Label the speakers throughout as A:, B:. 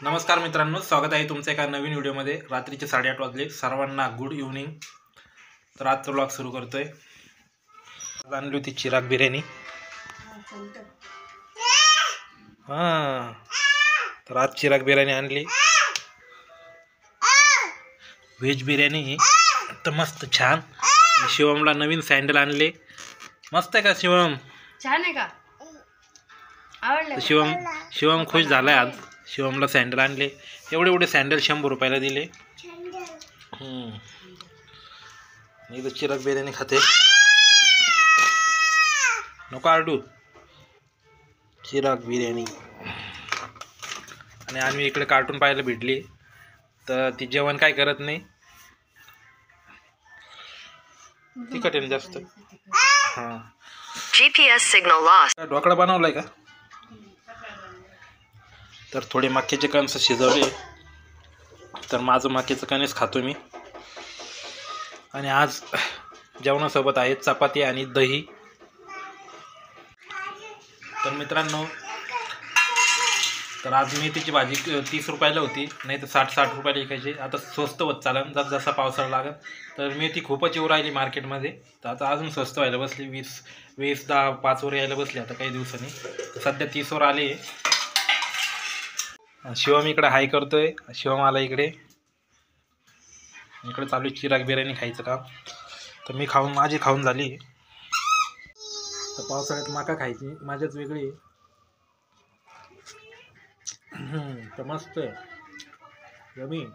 A: नमस्कार मित्रांनो, स्वागत आहे तुमचं एका नवीन व्हिडिओमध्ये। रात्रीचे 8:30 वाजले, सर्वांना गुड इव्हनिंग। तर आजचा व्लॉग सुरू करतोय। आणली होती चिराग बिर्याणी। तर आज चिराग बिर्याणी आणली, व्हेज बिर्याणी तर मस्त छान। शिवमला नवीन सँडल आणले, मस्त आहे का शिवम?
B: छान आहे का? आवडलं?
A: शिवम खुश झालाय आज। शिवमला सँडल आणले, एवढे सँडल 100 रुपयाला दिले। इथं चिराग बिर्याणी खाते, नको आरडू। चिराग बिर्याणी आणि आम्ही इकडे कार्टून पाहायला भेटली, तर ती जेवण काय करत नाही, तिखट आहे जास्त। हां,
C: GPS signal lost.
A: ढोकळा बनवलाय का? तर थोडे मक्याचे कणस शिजवले, तर माझं मक्याचं कणीस खातो मी। आणि आज जेवणासोबत आहे चपाती आणि दही। तर मित्रांनो, तर आज मेथीची भाजी 30 रुपयाला होती, नाही तर 60 रुपयाला विकायची। आता स्वस्त होत चालन जसा पावसाळा लागत, तर मेथी खूपच येऊ राहिली मार्केटमध्ये। तर आता अजून स्वस्त व्हायला बसली, 20 10 5 वर यायला बसली आता काही दिवसांनी। सध्या 30 वर आली। शिवम इकडे हाय करतोय, शिवम आला इकडे चालू चिराग बिर्याणी खायचं काम। तर मी माझी खाऊन झाली। तर पावसाळ्यात माका खायची माझ्याच वेगळी। तर मस्त यमी।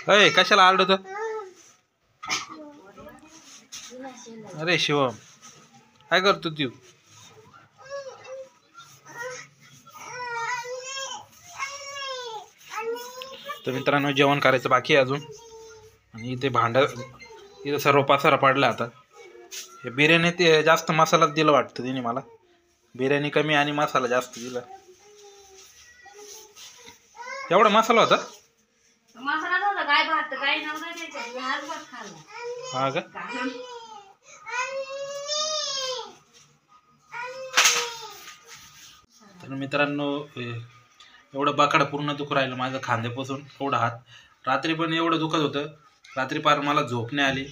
A: अय कशाला आरडतो? अरे शिवम काय करतो तू? तर मित्रांनो, जेवण करायचं बाकी आहे अजून। आणि इथे इथं सर्व पसारा पडला। आता हे बिर्याणी ते जास्त मसाला दिला वाटतं तिने मला, बिर्याणी कमी आणि मसाला जास्त दिला। एवढा मसाला होता? हा का? तर मित्रांनो, एवढं बाकडं पूर्ण दुखू राहिलं माझं खांद्यापासून एवढा हात। रात्री पण एवढं दुखत होतं, रात्री पार मला झोप नाही आली।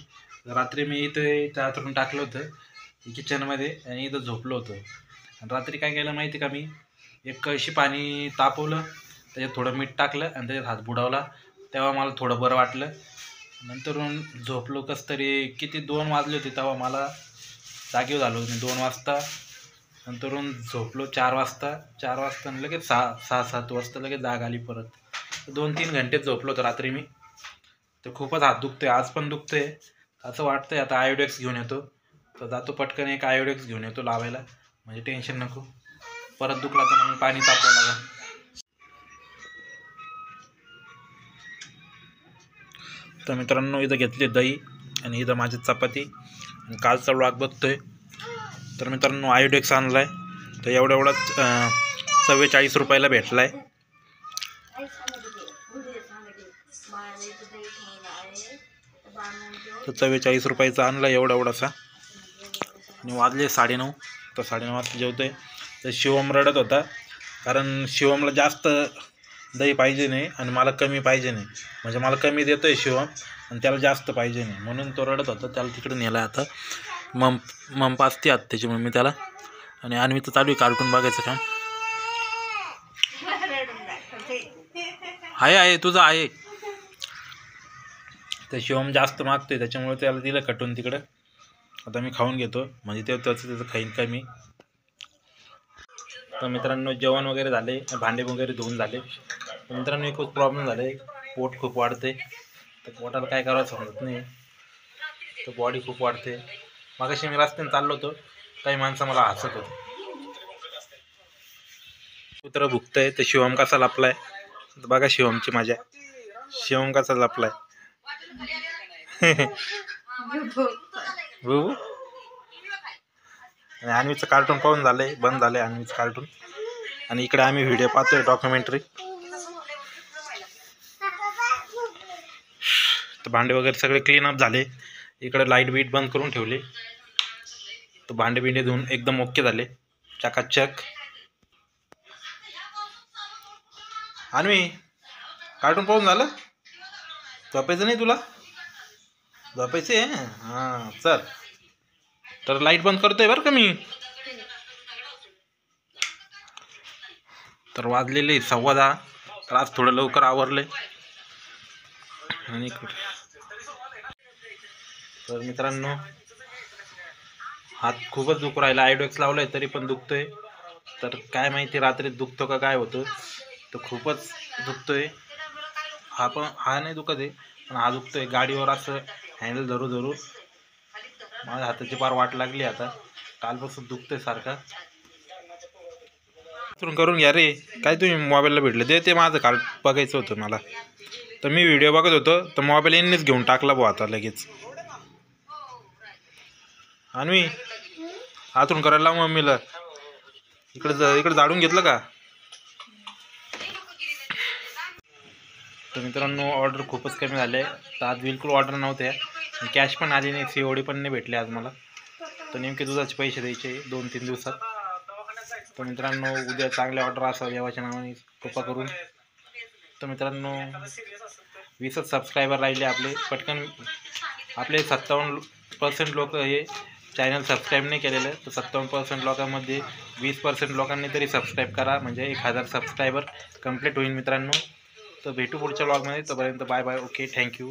A: रात्री मी इथं त्यातून टाकलं होतं किचनमध्ये आणि इथं झोपलो होतो। आणि रात्री काय केलं माहिती का, मी एक कळशी पाणी तापवलं, त्याच्यात थोडं मीठ टाकलं आणि त्याच्यात हात बुडवला, तेव्हा मला थोडं बरं वाटलं। नंतरून झोपलो कसं तरी, किती 2 वाजले होते तेव्हा मला जागीव झालो मी 2 वाजता। नंतरून झोपलो 4 वाजता लगेच 6-7 वाजता लगेच जाग आली परत। 2-3 घंटेच झोपलो होतो रात्री मी। तर खूपच हात दुखतोय, आज पण दुखतोय। असं वाटतंय आता आयोडेक्स घेऊन येतो, तर जातो पटकन एक आयोडेक्स घेऊन येतो लावायला, म्हणजे टेन्शन नको। परत दुखला तर मग पाणी तापवावं लागेल। तर मित्रांनो, इथं घेतली दही आणि इथं माझी चपाती आणि कालचा व्लॉग बघतोय। तर मित्रांनो, आयोडेक्स आणलाय, तर एवढा 44 रुपयाला भेटलाय। तर 44 रुपयाचा आणला एवढासा। आणि वाजले 9:30, तर 9:30 वाजता जेवतोय। तर शिवम रडत होता, कारण शिवमला जास्त दही पाहिजे नाही आणि मला कमी पाहिजे नाही, म्हणजे मला कमी देतोय शिवम आणि त्याला जास्त पाहिजे नाही, म्हणून तो रडत होता। त्याला तिकडे नेला आता, मम पाचते आत त्याची मम्मी त्याला। आणि आणवी तर चालू आहे कार्टून बघायचं काम। आहे तुझं आहे। तर शिवम जास्त मागतोय, त्याच्यामुळे त्याला दिलं कटून तिकडं। आता मी खाऊन घेतो, म्हणजे त्याचं खाईन कमी। तर मित्रांनो, जेवण वगैरे झाले, भांडे वगैरे धुवून झाले। तर मित्रांनो, एक खूप प्रॉब्लेम झाले, पोट खूप वाढते। तर पोटाला काय करावं समजत नाही, तर बॉडी खूप वाढते। मागाशी मी रस्त्याने चाललो होतो, काही माणसं मला हसत होते। कुत्रं भुकतंय, तर शिवम कसा लपलाय बघा, शिवमची मजा। शिवम कसा लपलाय आणि अन्वीचं कार्टून पाहून झालंय, बंद झालंय अन्वीचं कार्टून। आणि इकडे आम्ही व्हिडिओ पाहतोय, डॉक्युमेंटरी। तर भांडे वगैरे सगळे क्लीन अप झाले, इकडे लाईट बीट बंद करून ठेवले। तर भांडे बिंडे धुवून एकदम ओके झाले, चकाचक. आणि कार्टून पाहून झालं, झोपायचं नाही तुला? झोपायचं आहे? हां चल. तर लाईट बंद करतोय बरं का मी. तर वाजलेले 10:15. तर आज थोडं लवकर आवरले. आणि तर मित्रांनो, हात खूपच दुखू राहिला. आयडॉक्स लावलाय तरी पण दुखतोय. तर काय माहिती रात्रीत दुखतो का काय होतं, तर खूपच दुखतोय. हा नाही दुखत आहे, पण हा दुखतोय. गाडीवर असं हँडल धरू धरू माझ्या हाताची फार वाट लागली आता. कालपासून दुखतोय सारखा. करून घ्या रे. काय तुम्ही मोबाईलला भेटले ते माझं काल बघायचं होतं मला. तर मी व्हिडिओ बघत होतो, तर मोबाईल यांनीच घेऊन टाकला भाऊ आता लगेच. आणि हातून करायला लाव मम्मीला. इकडे झाडून घेतलं का? तर मित्रांनो, ऑर्डर खूपच कमी झाले. तर आज बिलकुल ऑर्डर नव्हत्या, कॅश पण आली नाही, COD पण नाही भेटले आज मला. तर नेमके दुधाचे पैसे द्यायचे 2-3 दिवसात. तर मित्रांनो, उद्या चांगले ऑर्डर असावं देवाच्या नावाने, कृपा करून. तर मित्रांनो, 20च सबस्क्रायबर राहिले आपले. पटकन आपले 57% लोक हे चॅनल सबस्क्राईब नाही केलेलं. तर 57% लोकांमध्ये 20% लोकांनी तरी सबस्क्राईब करा, म्हणजे 1000 सबस्क्रायबर कंप्लीट होईल मित्रांनो. तर भेटू पुढच्या व्लॉगमध्ये. तोपर्यंत बाय बाय. Okay, thank you.